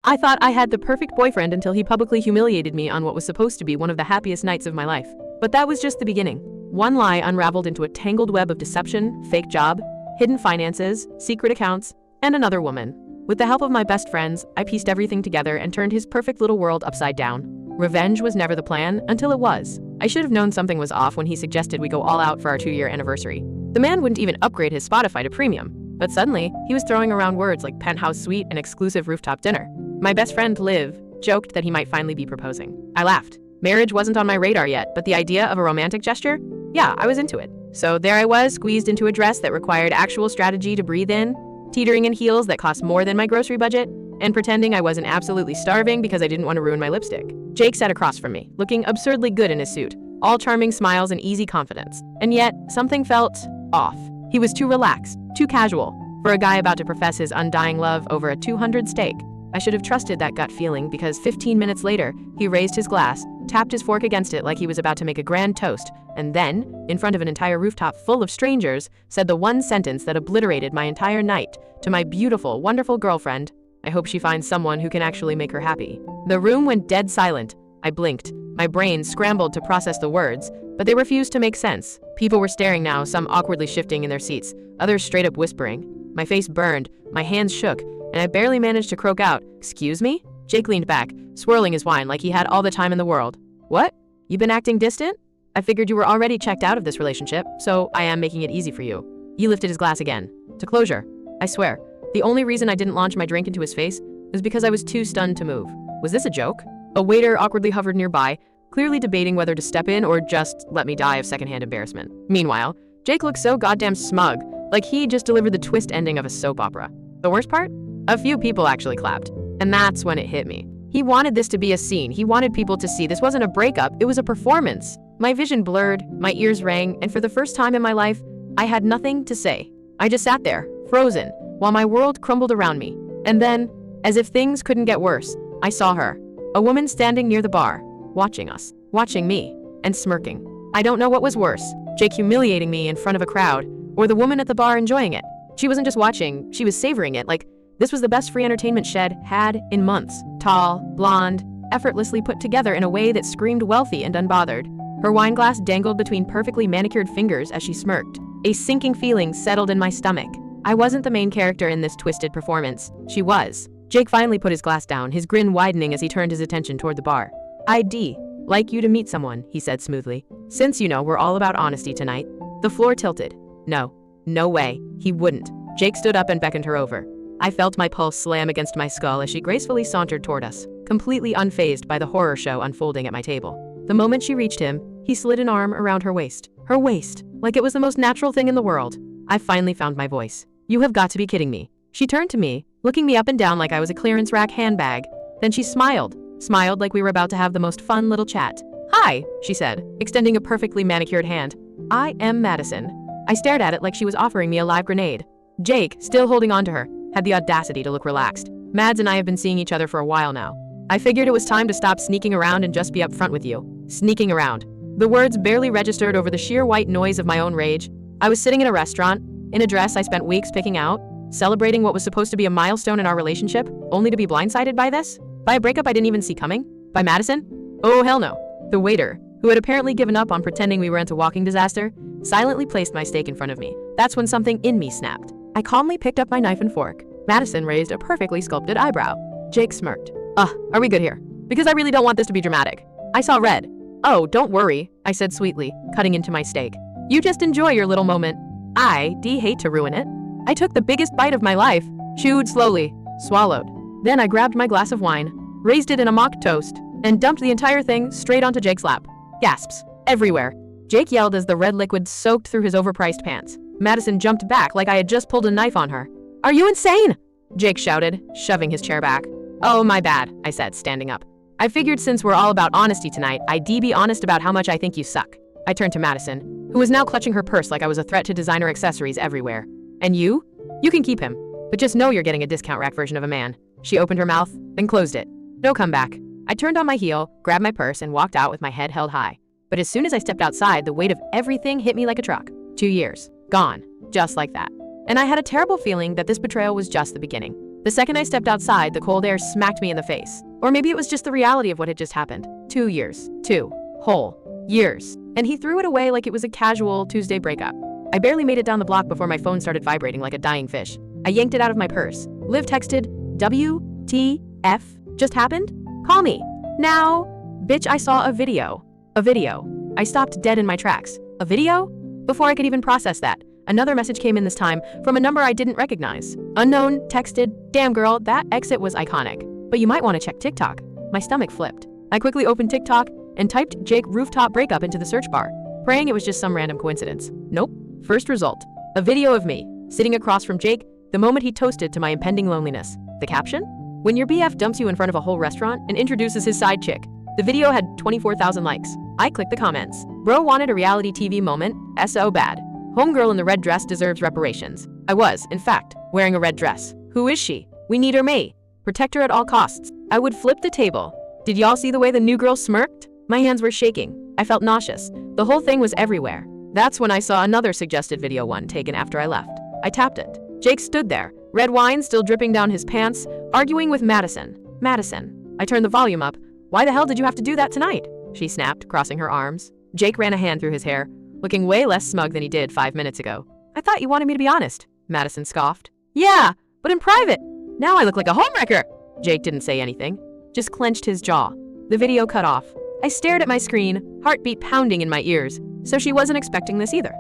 I thought I had the perfect boyfriend until he publicly humiliated me on what was supposed to be one of the happiest nights of my life. But that was just the beginning. One lie unraveled into a tangled web of deception, fake job, hidden finances, secret accounts, and another woman. With the help of my best friends, I pieced everything together and turned his perfect little world upside down. Revenge was never the plan until it was. I should have known something was off when he suggested we go all out for our 2-year anniversary. The man wouldn't even upgrade his Spotify to premium. But suddenly, he was throwing around words like penthouse suite and exclusive rooftop dinner. My best friend, Liv, joked that he might finally be proposing. I laughed. Marriage wasn't on my radar yet, but the idea of a romantic gesture? Yeah, I was into it. So there I was, squeezed into a dress that required actual strategy to breathe in, teetering in heels that cost more than my grocery budget, and pretending I wasn't absolutely starving because I didn't want to ruin my lipstick. Jake sat across from me, looking absurdly good in his suit, all charming smiles and easy confidence. And yet, something felt off. He was too relaxed, too casual, for a guy about to profess his undying love over a 200 steak. I should have trusted that gut feeling because 15 minutes later, he raised his glass, tapped his fork against it like he was about to make a grand toast, and then, in front of an entire rooftop full of strangers, said the one sentence that obliterated my entire night to my beautiful, wonderful girlfriend. I hope she finds someone who can actually make her happy. The room went dead silent. I blinked. My brain scrambled to process the words, but they refused to make sense. People were staring now, some awkwardly shifting in their seats, others straight up whispering. My face burned, my hands shook, and I barely managed to croak out, "Excuse me?" Jake leaned back, swirling his wine like he had all the time in the world. "What? You been acting distant? I figured you were already checked out of this relationship, so I am making it easy for you." He lifted his glass again. To closure. I swear, the only reason I didn't launch my drink into his face was because I was too stunned to move. Was this a joke? A waiter awkwardly hovered nearby, clearly debating whether to step in or just let me die of secondhand embarrassment. Meanwhile, Jake looked so goddamn smug, like he just delivered the twist ending of a soap opera. The worst part? A few people actually clapped. And that's when it hit me. He wanted this to be a scene. He wanted people to see this wasn't a breakup, it was a performance. My vision blurred, my ears rang, and for the first time in my life, I had nothing to say. I just sat there, frozen, while my world crumbled around me. And then, as if things couldn't get worse, I saw her. A woman standing near the bar, watching us, watching me, and smirking. I don't know what was worse, Jake humiliating me in front of a crowd, or the woman at the bar enjoying it. She wasn't just watching, she was savoring it like this was the best free entertainment Shed had in months. Tall, blonde, effortlessly put together in a way that screamed wealthy and unbothered. Her wine glass dangled between perfectly manicured fingers as she smirked. A sinking feeling settled in my stomach. I wasn't the main character in this twisted performance. She was. Jake finally put his glass down, his grin widening as he turned his attention toward the bar. "I'd like you to meet someone," he said smoothly. "Since you know we're all about honesty tonight." The floor tilted. No way. He wouldn't. Jake stood up and beckoned her over. I felt my pulse slam against my skull as she gracefully sauntered toward us, completely unfazed by the horror show unfolding at my table. The moment she reached him, he slid an arm around her waist. Her waist, like it was the most natural thing in the world. I finally found my voice. "You have got to be kidding me." She turned to me, looking me up and down like I was a clearance rack handbag. Then she smiled like we were about to have the most fun little chat. "Hi," she said, extending a perfectly manicured hand. "I am Madison." I stared at it like she was offering me a live grenade. Jake, still holding on to her, had the audacity to look relaxed. "Mads and I have been seeing each other for a while now. I figured it was time to stop sneaking around and just be upfront with you." Sneaking around. The words barely registered over the sheer white noise of my own rage. I was sitting in a restaurant, in a dress I spent weeks picking out, celebrating what was supposed to be a milestone in our relationship, only to be blindsided by this? By a breakup I didn't even see coming? By Madison? Oh, hell no. The waiter, who had apparently given up on pretending we were into walking disaster, silently placed my steak in front of me. That's when something in me snapped. I calmly picked up my knife and fork. Madison raised a perfectly sculpted eyebrow. Jake smirked. Are we good here? Because I really don't want this to be dramatic." I saw red. "Oh, don't worry," I said sweetly, cutting into my steak. "You just enjoy your little moment. I hate to ruin it." I took the biggest bite of my life, chewed slowly, swallowed. Then I grabbed my glass of wine, raised it in a mock toast, and dumped the entire thing straight onto Jake's lap. Gasps. Everywhere. Jake yelled as the red liquid soaked through his overpriced pants. Madison jumped back like I had just pulled a knife on her. "Are you insane?" Jake shouted, shoving his chair back. "Oh, my bad," I said, standing up. "I figured since we're all about honesty tonight, I'd be honest about how much I think you suck." I turned to Madison, who was now clutching her purse like I was a threat to designer accessories everywhere. "And you? You can keep him. But just know you're getting a discount rack version of a man." She opened her mouth, then closed it. No comeback. I turned on my heel, grabbed my purse, and walked out with my head held high. But as soon as I stepped outside, the weight of everything hit me like a truck. 2 years. Gone. Just like that. And I had a terrible feeling that this betrayal was just the beginning. The second I stepped outside, the cold air smacked me in the face. Or maybe it was just the reality of what had just happened. 2 years. 2 whole years. And he threw it away like it was a casual Tuesday breakup. I barely made it down the block before my phone started vibrating like a dying fish. I yanked it out of my purse. Liv texted, WTF just happened? Call me. Now, bitch, I saw a video. A video. I stopped dead in my tracks. A video? Before I could even process that, another message came in this time from a number I didn't recognize. Unknown texted, damn girl, that exit was iconic. But you might want to check TikTok. My stomach flipped. I quickly opened TikTok and typed Jake rooftop breakup into the search bar, praying it was just some random coincidence. Nope. First result. A video of me, sitting across from Jake the moment he toasted to my impending loneliness. The caption? When your BF dumps you in front of a whole restaurant and introduces his side chick. The video had 24,000 likes. I clicked the comments. Bro wanted a reality TV moment. So bad. Homegirl in the red dress deserves reparations. I was, in fact, wearing a red dress. Who is she? We need her May. Protect her at all costs. I would flip the table. Did y'all see the way the new girl smirked? My hands were shaking. I felt nauseous. The whole thing was everywhere. That's when I saw another suggested video one taken after I left. I tapped it. Jake stood there, red wine still dripping down his pants, arguing with Madison. Madison. I turned the volume up. Why the hell did you have to do that tonight? She snapped, crossing her arms. Jake ran a hand through his hair, looking way less smug than he did 5 minutes ago. I thought you wanted me to be honest, Madison scoffed. Yeah, but in private. Now I look like a homewrecker. Jake didn't say anything, just clenched his jaw. The video cut off. I stared at my screen, heartbeat pounding in my ears. So she wasn't expecting this either.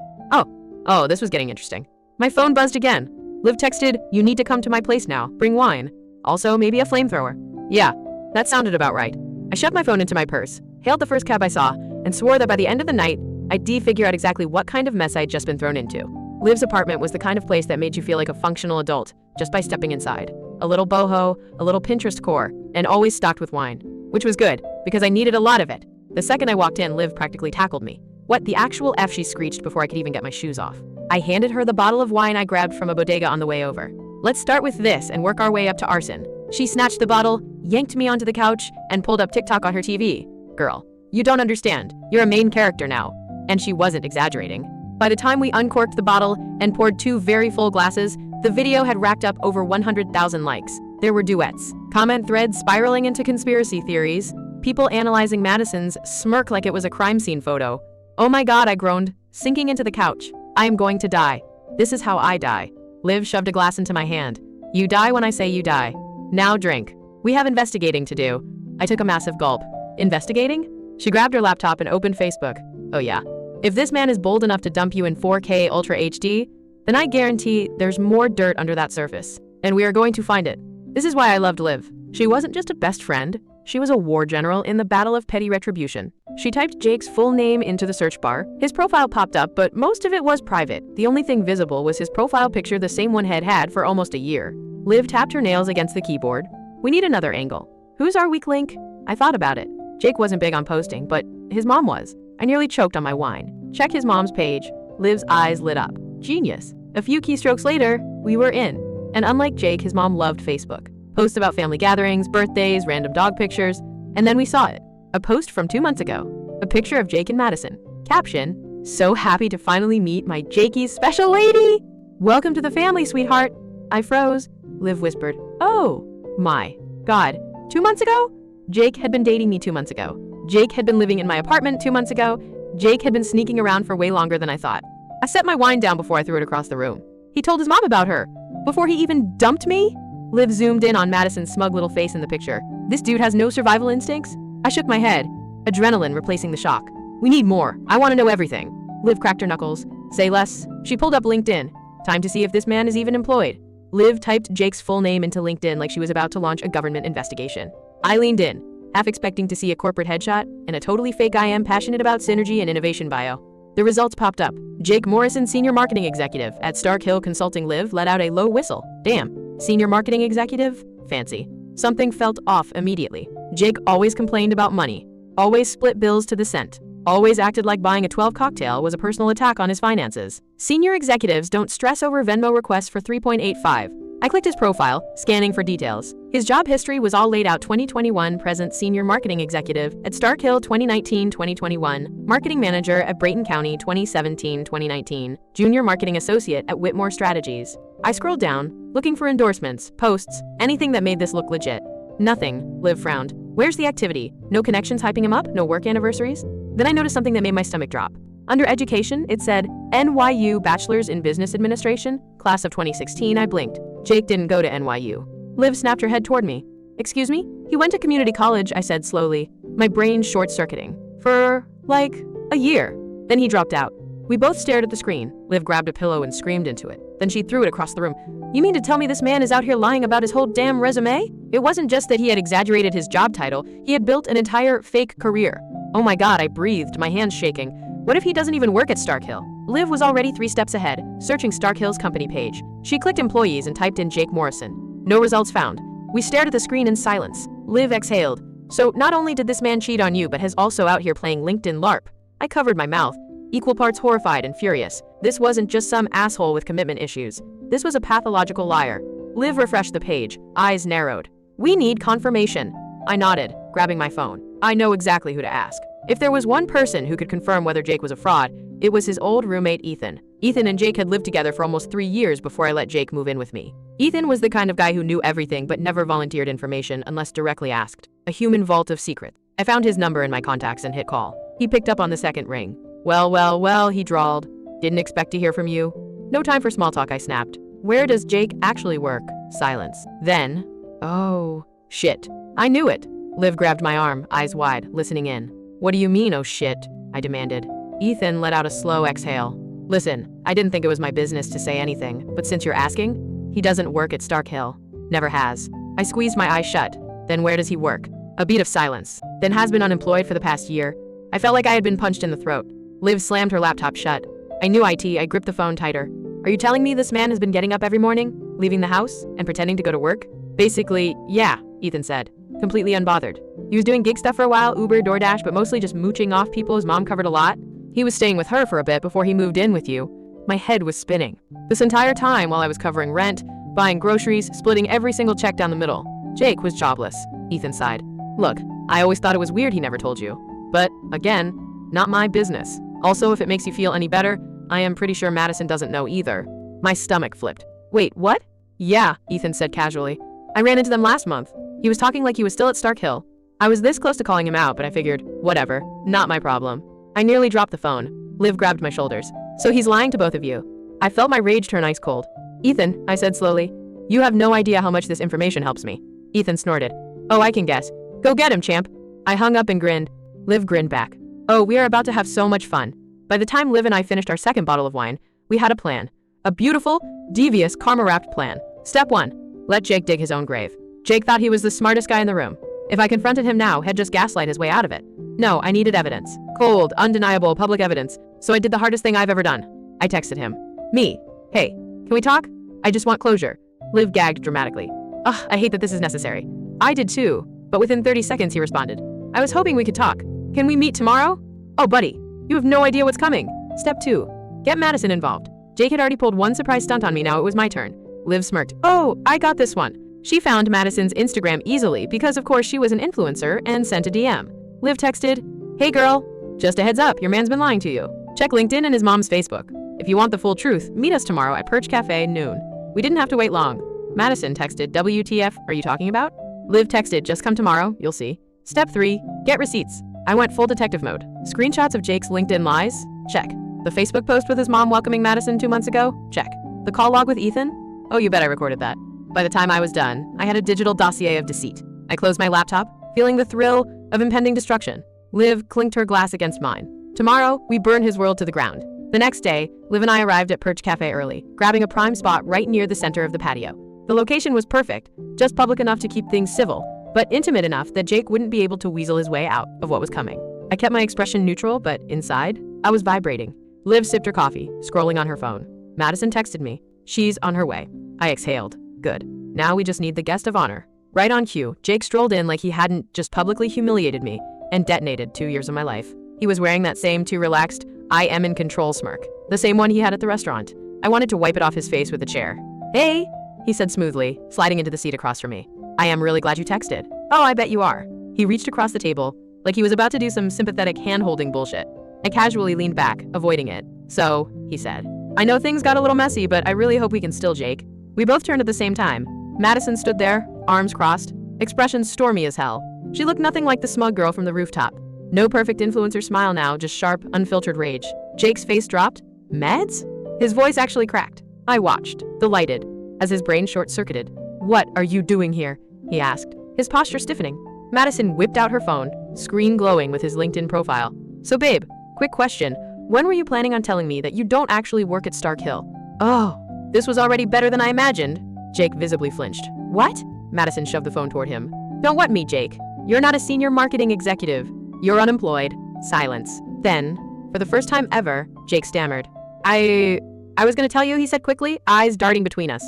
Oh, this was getting interesting. My phone buzzed again. Liv texted, you need to come to my place now, bring wine. Also, maybe a flamethrower. Yeah, that sounded about right. I shoved my phone into my purse, hailed the first cab I saw, and swore that by the end of the night, I'd figure out exactly what kind of mess I'd just been thrown into. Liv's apartment was the kind of place that made you feel like a functional adult just by stepping inside. A little boho, a little Pinterest core, and always stocked with wine. Which was good, because I needed a lot of it. The second I walked in, Liv practically tackled me. What the actual F, she screeched before I could even get my shoes off. I handed her the bottle of wine I grabbed from a bodega on the way over. Let's start with this and work our way up to arson. She snatched the bottle, yanked me onto the couch, and pulled up TikTok on her TV. Girl, you don't understand. You're a main character now. And she wasn't exaggerating. By the time we uncorked the bottle and poured 2 very full glasses, the video had racked up over 100,000 likes. There were duets, comment threads spiraling into conspiracy theories, people analyzing Madison's smirk like it was a crime scene photo. Oh my God, I groaned, sinking into the couch. I am going to die. This is how I die. Liv shoved a glass into my hand. You die when I say you die. Now drink. We have investigating to do. I took a massive gulp. Investigating? She grabbed her laptop and opened Facebook. Oh yeah. If this man is bold enough to dump you in 4K Ultra HD, then I guarantee there's more dirt under that surface. And we are going to find it. This is why I loved Liv. She wasn't just a best friend. She was a war general in the battle of petty retribution. She typed Jake's full name into the search bar. His profile popped up, but most of it was private. The only thing visible was his profile picture, the same one had had for almost a year. Liv tapped her nails against the keyboard. We need another angle. Who's our weak link? I thought about it. Jake wasn't big on posting, but his mom was. I nearly choked on my wine. Check his mom's page. Liv's eyes lit up. Genius. A few keystrokes later, we were in. And unlike Jake, his mom loved Facebook. Posts about family gatherings, birthdays, random dog pictures. And then we saw it. A post from 2 months ago. A picture of Jake and Madison. Caption, so happy to finally meet my Jakey's special lady. Welcome to the family, sweetheart. I froze. Liv whispered, oh my God. 2 months ago? Jake had been dating me 2 months ago. Jake had been living in my apartment 2 months ago. Jake had been sneaking around for way longer than I thought. I set my wine down before I threw it across the room. He told his mom about her. Before he even dumped me? Liv zoomed in on Madison's smug little face in the picture. This dude has no survival instincts? I shook my head. Adrenaline replacing the shock. We need more. I want to know everything. Liv cracked her knuckles. Say less. She pulled up LinkedIn. Time to see if this man is even employed. Liv typed Jake's full name into LinkedIn like she was about to launch a government investigation. I leaned in, half expecting to see a corporate headshot and a totally fake I am passionate about synergy and innovation bio. The results popped up. Jake Morrison, Senior Marketing Executive at Stark Hill Consulting. Liv let out a low whistle. Damn. Senior Marketing Executive? Fancy. Something felt off immediately. Jake always complained about money. Always split bills to the cent. Always acted like buying a 12 cocktail was a personal attack on his finances. Senior executives don't stress over Venmo requests for 3.85. I clicked his profile, scanning for details. His job history was all laid out: 2021 present senior marketing executive at Stark Hill 2019-2021, marketing manager at Brayton County 2017-2019, junior marketing associate at Whitmore Strategies. I scrolled down, looking for endorsements, posts, anything that made this look legit. Nothing. Liv frowned. Where's the activity? No connections hyping him up? No work anniversaries? Then I noticed something that made my stomach drop. Under education, it said, NYU Bachelor's in Business Administration, class of 2016. I blinked. Jake didn't go to NYU. Liv snapped her head toward me. Excuse me? He went to community college, I said slowly, my brain short-circuiting. For, like, a year. Then he dropped out. We both stared at the screen. Liv grabbed a pillow and screamed into it. Then she threw it across the room. You mean to tell me this man is out here lying about his whole damn resume? It wasn't just that he had exaggerated his job title, he had built an entire fake career. Oh my god, I breathed, my hands shaking. What if he doesn't even work at Stark Hill? Liv was already 3 steps ahead, searching Stark Hill's company page. She clicked employees and typed in Jake Morrison. No results found. We stared at the screen in silence. Liv exhaled. So not only did this man cheat on you, but has also out here playing LinkedIn LARP. I covered my mouth, equal parts horrified and furious. This wasn't just some asshole with commitment issues. This was a pathological liar. Liv refreshed the page, eyes narrowed. We need confirmation. I nodded, grabbing my phone. I know exactly who to ask. If there was one person who could confirm whether Jake was a fraud, it was his old roommate Ethan. Ethan and Jake had lived together for almost 3 years before I let Jake move in with me. Ethan was the kind of guy who knew everything but never volunteered information unless directly asked. A human vault of secrets. I found his number in my contacts and hit call. He picked up on the second ring. Well, he drawled. Didn't expect to hear from you. No time for small talk, I snapped. Where does Jake actually work? Silence. Then, oh, shit. I knew it. Liv grabbed my arm, eyes wide, listening in. What do you mean, oh shit? I demanded. Ethan let out a slow exhale. Listen, I didn't think it was my business to say anything, but since you're asking, he doesn't work at Stark Hill. Never has. I squeezed my eyes shut. Then where does he work? A beat of silence. Then has been unemployed for the past year. I felt like I had been punched in the throat. Liv slammed her laptop shut. I knew IT, I gripped the phone tighter. Are you telling me this man has been getting up every morning, leaving the house, and pretending to go to work? Basically, yeah, Ethan said, completely unbothered. He was doing gig stuff for a while, Uber, DoorDash, but mostly just mooching off people his mom covered a lot. He was staying with her for a bit before he moved in with you. My head was spinning. This entire time while I was covering rent, buying groceries, splitting every single check down the middle. Jake was jobless, Ethan sighed. Look, I always thought it was weird he never told you. But, again, not my business. Also, if it makes you feel any better, I am pretty sure Madison doesn't know either. My stomach flipped. Wait, what? Yeah, Ethan said casually. I ran into them last month. He was talking like he was still at Stark Hill. I was this close to calling him out, but I figured, whatever, not my problem. I nearly dropped the phone. Liv grabbed my shoulders. So he's lying to both of you. I felt my rage turn ice cold. Ethan, I said slowly, you have no idea how much this information helps me. Ethan snorted. Oh, I can guess. Go get him, champ. I hung up and grinned. Liv grinned back. Oh, we are about to have so much fun. By the time Liv and I finished our second bottle of wine, we had a plan. A beautiful, devious, karma-wrapped plan. Step 1. Let Jake dig his own grave. Jake thought he was the smartest guy in the room. If I confronted him now, he'd just gaslight his way out of it. No, I needed evidence. Cold, undeniable, public evidence. So I did the hardest thing I've ever done. I texted him. Me. Hey, can we talk? I just want closure. Liv gagged dramatically. Ugh, I hate that this is necessary. I did too, but within 30 seconds he responded. I was hoping we could talk. Can we meet tomorrow? Oh, buddy, you have no idea what's coming. Step 2. Get Madison involved. Jake had already pulled one surprise stunt on me, now it was my turn. Liv smirked. Oh, I got this one. She found Madison's Instagram easily because of course she was an influencer and sent a DM. Liv texted, hey girl, just a heads up, your man's been lying to you. Check LinkedIn and his mom's Facebook. If you want the full truth, meet us tomorrow at Perch Cafe noon. We didn't have to wait long. Madison texted, WTF, are you talking about? Liv texted, just come tomorrow, you'll see. Step 3, get receipts. I went full detective mode. Screenshots of Jake's LinkedIn lies? Check. The Facebook post with his mom welcoming Madison 2 months ago? Check. The call log with Ethan? Oh, you bet I recorded that. By the time I was done, I had a digital dossier of deceit. I closed my laptop, feeling the thrill of impending destruction. Liv clinked her glass against mine. Tomorrow, we burn his world to the ground. The next day, Liv and I arrived at Perch Cafe early, grabbing a prime spot right near the center of the patio. The location was perfect, just public enough to keep things civil, but intimate enough that Jake wouldn't be able to weasel his way out of what was coming. I kept my expression neutral, but inside, I was vibrating. Liv sipped her coffee, scrolling on her phone. Madison texted me. She's on her way. I exhaled. Good. Now we just need the guest of honor. Right on cue, Jake strolled in like he hadn't just publicly humiliated me and detonated 2 years of my life. He was wearing that same too relaxed, I am in control smirk, the same one he had at the restaurant. I wanted to wipe it off his face with a chair. Hey, he said smoothly, sliding into the seat across from me. I am really glad you texted. Oh, I bet you are. He reached across the table, like he was about to do some sympathetic hand-holding bullshit. I casually leaned back, avoiding it. So, he said, I know things got a little messy, but I really hope we can still Jake. We both turned at the same time. Madison stood there, arms crossed, expression stormy as hell. She looked nothing like the smug girl from the rooftop. No perfect influencer smile now, just sharp, unfiltered rage. Jake's face dropped. Meds? His voice actually cracked. I watched, delighted, as his brain short-circuited. What are you doing here? He asked, his posture stiffening. Madison whipped out her phone, screen glowing with his LinkedIn profile. So babe, quick question. When were you planning on telling me that you don't actually work at Stark Hill? Oh, this was already better than I imagined. Jake visibly flinched. What? Madison shoved the phone toward him. Don't what me, Jake. You're not a senior marketing executive. You're unemployed. Silence. Then, for the first time ever, Jake stammered. I was gonna tell you, he said quickly, eyes darting between us.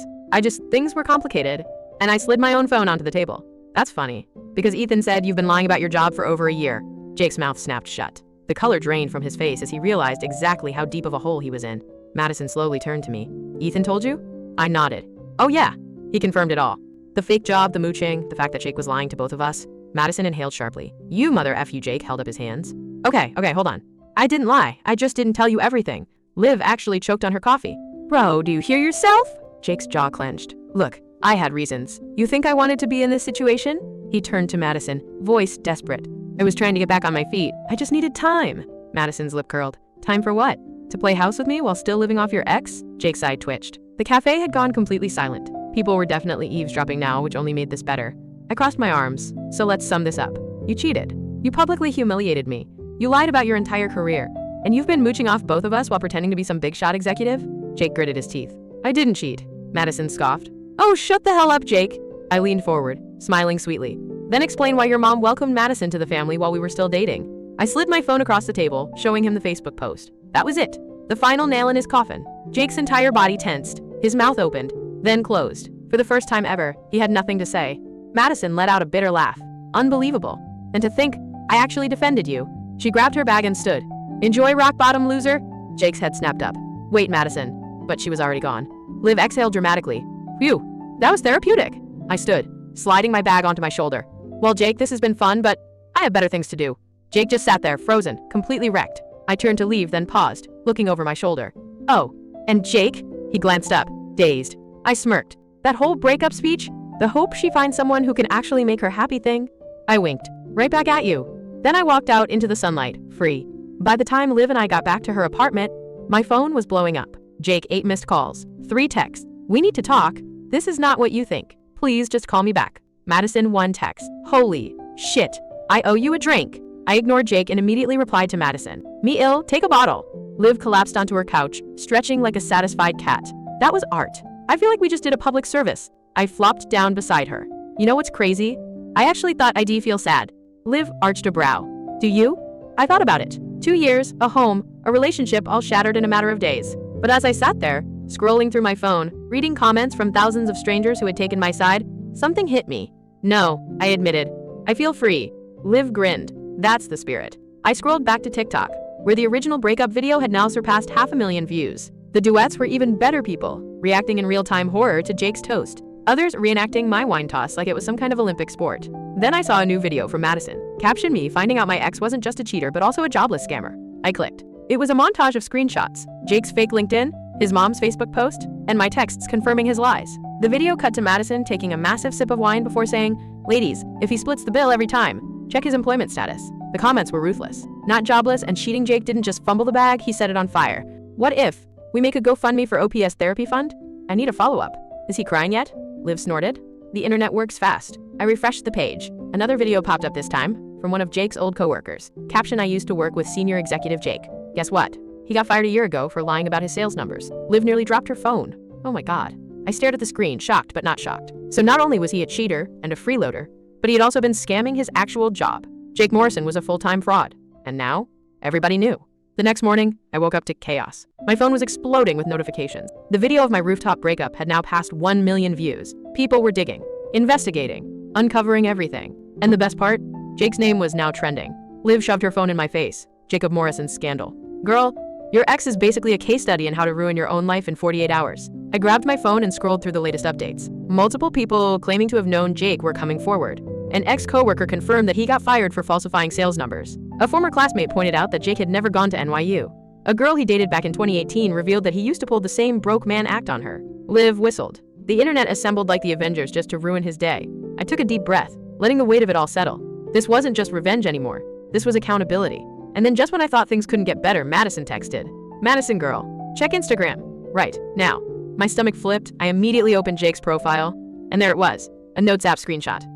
Things were complicated, and I slid my own phone onto the table. That's funny, because Ethan said you've been lying about your job for over a year. Jake's mouth snapped shut. The color drained from his face as he realized exactly how deep of a hole he was in. Madison slowly turned to me. Ethan told you? I nodded. Oh yeah, he confirmed it all. The fake job, the mooching, the fact that Jake was lying to both of us. Madison inhaled sharply. You mother F you, Jake held up his hands. Okay, hold on. I didn't lie. I just didn't tell you everything. Liv actually choked on her coffee. Bro, do you hear yourself? Jake's jaw clenched. Look, I had reasons. You think I wanted to be in this situation? He turned to Madison, voice desperate. I was trying to get back on my feet. I just needed time. Madison's lip curled. Time for what? To play house with me while still living off your ex? Jake's eye twitched. The cafe had gone completely silent. People were definitely eavesdropping now, which only made this better. I crossed my arms. So let's sum this up. You cheated. You publicly humiliated me. You lied about your entire career. And you've been mooching off both of us while pretending to be some big shot executive? Jake gritted his teeth. I didn't cheat. Madison scoffed. Oh, shut the hell up, Jake. I leaned forward, smiling sweetly. Then explain why your mom welcomed Madison to the family while we were still dating. I slid my phone across the table, showing him the Facebook post. That was it. The final nail in his coffin. Jake's entire body tensed. His mouth opened, then closed. For the first time ever, he had nothing to say. Madison let out a bitter laugh. Unbelievable. And to think, I actually defended you. She grabbed her bag and stood. Enjoy rock bottom, loser? Jake's head snapped up. Wait, Madison. But she was already gone. Liv exhaled dramatically. Phew, that was therapeutic. I stood, sliding my bag onto my shoulder. Well, Jake, this has been fun, but I have better things to do. Jake just sat there, frozen, completely wrecked. I turned to leave, then paused, looking over my shoulder. Oh, and Jake? He glanced up, dazed. I smirked. That whole breakup speech? The hope she finds someone who can actually make her happy thing? I winked. Right back at you. Then I walked out into the sunlight, free. By the time Liv and I got back to her apartment, my phone was blowing up. Jake, 8 missed calls, 3 texts. We need to talk. This is not what you think. Please just call me back. Madison, 1 text. Holy shit. I owe you a drink. I ignored Jake and immediately replied to Madison. Me ill, take a bottle. Liv collapsed onto her couch, stretching like a satisfied cat. That was art. I feel like we just did a public service. I flopped down beside her. You know what's crazy? I actually thought I'd feel sad. Liv arched a brow. Do you? I thought about it. 2 years, a home, a relationship all shattered in a matter of days. But as I sat there, scrolling through my phone, reading comments from thousands of strangers who had taken my side, something hit me. No, I admitted. I feel free. Liv grinned. That's the spirit. I scrolled back to TikTok, where the original breakup video had now surpassed 500,000 views. The duets were even better people, reacting in real-time horror to Jake's toast. Others reenacting my wine toss like it was some kind of Olympic sport. Then I saw a new video from Madison. Caption me finding out my ex wasn't just a cheater but also a jobless scammer. I clicked. It was a montage of screenshots, Jake's fake LinkedIn, his mom's Facebook post, and my texts confirming his lies. The video cut to Madison taking a massive sip of wine before saying, "Ladies, if he splits the bill every time, check his employment status." The comments were ruthless. Not jobless and cheating Jake didn't just fumble the bag, he set it on fire. What if we make a GoFundMe for OPS therapy fund? I need a follow-up. Is he crying yet? Liv snorted. The internet works fast. I refreshed the page. Another video popped up this time, from one of Jake's old coworkers. Caption: I used to work with senior executive Jake. Guess what? He got fired a year ago for lying about his sales numbers. Liv nearly dropped her phone. Oh my god. I stared at the screen, shocked but not shocked. So not only was he a cheater and a freeloader, but he had also been scamming his actual job. Jake Morrison was a full-time fraud. And now, everybody knew. The next morning, I woke up to chaos. My phone was exploding with notifications. The video of my rooftop breakup had now passed 1 million views. People were digging, investigating, uncovering everything. And the best part? Jake's name was now trending. Liv shoved her phone in my face. Jacob Morrison's scandal. Girl, Your ex is basically a case study in how to ruin your own life in 48 hours. I grabbed my phone and scrolled through the latest updates. Multiple people claiming to have known Jake were coming forward. An ex-coworker confirmed that he got fired for falsifying sales numbers. A former classmate pointed out that Jake had never gone to NYU. A girl he dated back in 2018 revealed that he used to pull the same broke man act on her. Liv whistled. The internet assembled like the Avengers just to ruin his day. I took a deep breath, letting the weight of it all settle. This wasn't just revenge anymore. This was accountability. And then just when I thought things couldn't get better, Madison texted. Madison girl, check Instagram. Right, now. My stomach flipped. I immediately opened Jake's profile. And there it was, a Notes app screenshot.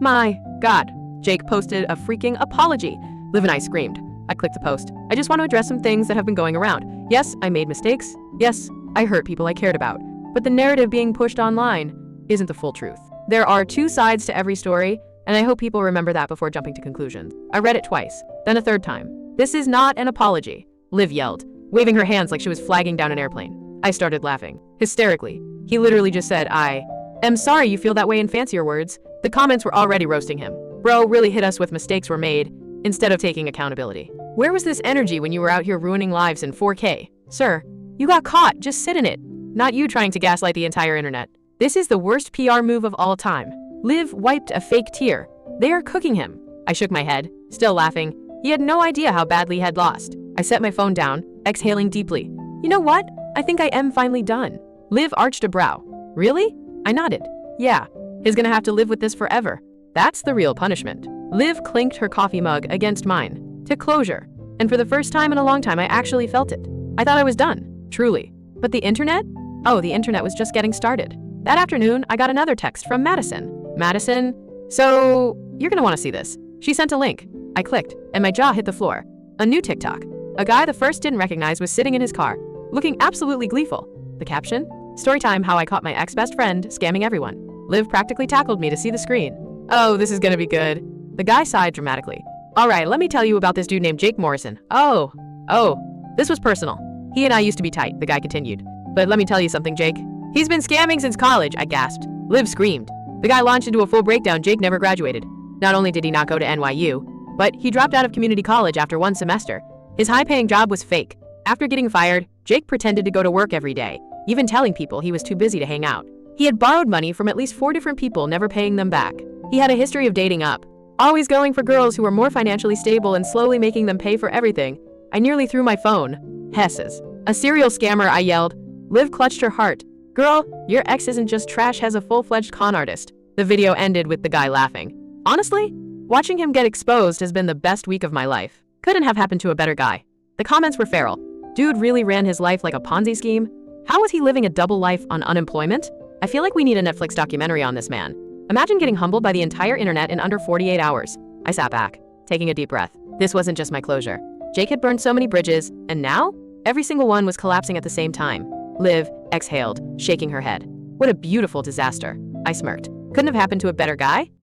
My God. Jake posted a freaking apology. Liv and I screamed. I clicked the post. I just want to address some things that have been going around. Yes, I made mistakes. Yes, I hurt people I cared about. But the narrative being pushed online isn't the full truth. There are two sides to every story, and I hope people remember that before jumping to conclusions. I read it twice, then a third time. This is not an apology, Liv yelled, waving her hands like she was flagging down an airplane. I started laughing, hysterically. He literally just said, I am sorry you feel that way in fancier words. The comments were already roasting him. Bro really hit us with mistakes were made, instead of taking accountability. Where was this energy when you were out here ruining lives in 4K? Sir, you got caught, just sit in it. Not you trying to gaslight the entire internet. This is the worst PR move of all time. Liv wiped a fake tear. They are cooking him. I shook my head, still laughing. He had no idea how badly he had lost. I set my phone down, exhaling deeply. You know what? I think I am finally done. Liv arched a brow. Really? I nodded. Yeah, he's gonna have to live with this forever. That's the real punishment. Liv clinked her coffee mug against mine. To closure. And for the first time in a long time, I actually felt it. I thought I was done, truly. But the internet? Oh, the internet was just getting started. That afternoon, I got another text from Madison. Madison, so you're gonna wanna see this. She sent a link. I clicked, and my jaw hit the floor. A new TikTok. A guy the first didn't recognize was sitting in his car, looking absolutely gleeful. The caption? Storytime how I caught my ex-best friend scamming everyone. Liv practically tackled me to see the screen. Oh, this is gonna be good. The guy sighed dramatically. All right, let me tell you about this dude named Jake Morrison. Oh, this was personal. He and I used to be tight, the guy continued. But let me tell you something, Jake. He's been scamming since college, I gasped. Liv screamed. The guy launched into a full breakdown. Jake never graduated. Not only did he not go to NYU, but he dropped out of community college after one semester. His high-paying job was fake. After getting fired, Jake pretended to go to work every day, even telling people he was too busy to hang out. He had borrowed money from at least 4 different people, never paying them back. He had a history of dating up, always going for girls who were more financially stable and slowly making them pay for everything. I nearly threw my phone. Hesses. A serial scammer, I yelled. Liv clutched her heart. Girl, your ex isn't just trash, has a full-fledged con artist. The video ended with the guy laughing. Honestly, watching him get exposed has been the best week of my life. Couldn't have happened to a better guy. The comments were feral. Dude really ran his life like a Ponzi scheme. How was he living a double life on unemployment? I feel like we need a Netflix documentary on this man. Imagine getting humbled by the entire internet in under 48 hours. I sat back, taking a deep breath. This wasn't just my closure. Jake had burned so many bridges, and now? Every single one was collapsing at the same time. Liv exhaled, shaking her head. What a beautiful disaster. I smirked. Couldn't have happened to a better guy?